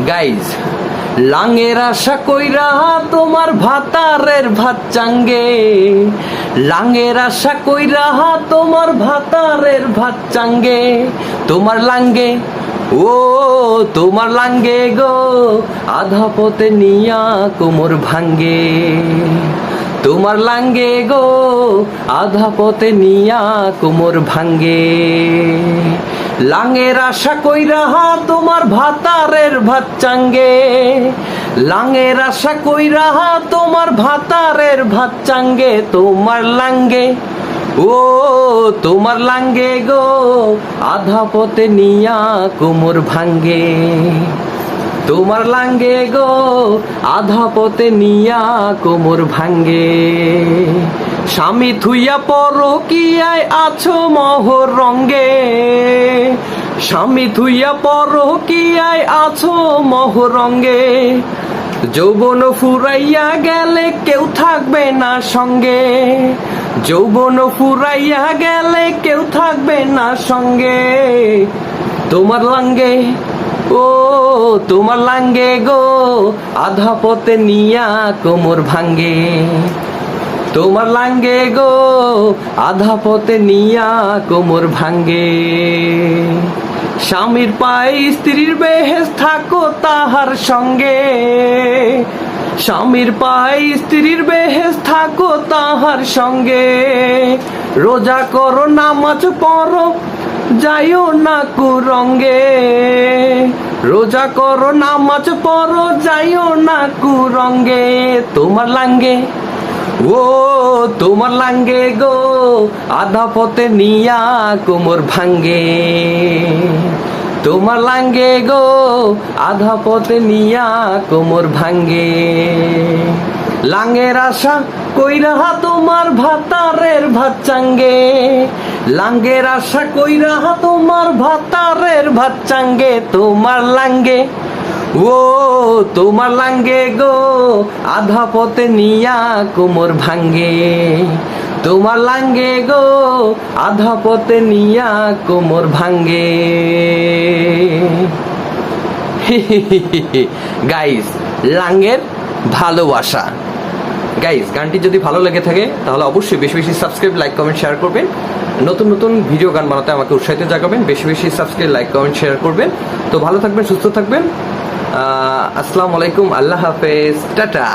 Guys, লাঙের আশা কইরা তোমার ভাতারের ভাত চাঙ্গে, লাঙের আশা কইরা তোমার ভাতারের ভাত চাঙ্গে, তোমার লাঙ্গে ও তোমার লাঙ্গে গো আধা পথে নিয়া কোমর ভাঙ্গে, তোমার লাঙ্গে গো আধা পথে নিয়া কোমর ভাঙ্গে। লাঙের আশা কইরা তোমার ভাতারের ভাত চাঙ্গে, লাঙের আশা কইরা তোমার ভাতারের ভাত চাঙ্গে, তোমার লাঙ্গে ও তোমার লাঙ্গে গো আধা পথে নিয়া কোমর ভাঙ্গে, তোমার লাঙ্গে গো আধা পথে নিয়া কোমর ভাঙ্গে। স্বামী থুইয়া পরকিয়ায় আছো মোহর রঙ্গে, স্বামী থুইয়া পরকিয়ায় আছো মোহর রঙ্গে, যৌবন ফুরাইয়া গেলে কেউ থাকবে না সঙ্গে, যৌবন ফুরাইয়া গেলে কেউ থাকবে না সঙ্গে, তোমার লাঙ্গে ও তোমার লাঙ্গে গো আধা পথে নিয়া কোমর ভাঙ্গে, তোমার লাঙ্গে গো আধা পথে নিয়া কোমর ভাঙ্গে। স্বামীর পায়ে স্ত্রীর বেহেস থাকো তাহার সঙ্গে, স্বামীর পায়ে স্ত্রীর বেহেস থাকো তাহার সঙ্গে, রোজা করো নামাজ পড়ো যাইও না কুরঙ্গে, রোজা করো নামাজ পড়ো যাইও না কুরঙ্গে, তোমার লাঙ্গে ও তোমার লাঙ্গে গো আধা পথে নিয়া কোমর ভাঙ্গে, তোমার লাঙ্গে গো আধা পথে নিয়া কোমর ভাঙ্গে। লাঙের আশা কইরা তোমার ভাতারের ভাত চাঙ্গে, লাঙ্গের আশা কইরা তোমার ভাতারের ভাত চাঙ্গে, তোমার লাঙ্গে ও তোমার লাঙ্গে গো আধা পথে নিয়া কোমর ভাঙ্গে, তোমার লাঙ্গে গো আধা পথে নিয়া কোমর ভাঙ্গে। গাইস, লাঙ্গের ভালোবাসা। গাইস, গানটি যদি ভালো লেগে থাকে তাহলে অবশ্যই বেশি বেশি সাবস্ক্রাইব, লাইক, কমেন্ট, শেয়ার করবেন। নতুন নতুন ভিডিও গান বানাতে আমাকে উৎসাহিত জাগাবেন। বেশি বেশি সাবস্ক্রাইব, লাইক, কমেন্ট, শেয়ার করবেন। তো ভালো থাকবেন, সুস্থ থাকবেন। আসসালামু আলাইকুম, আল্লাহ হাফেজ, টাটা।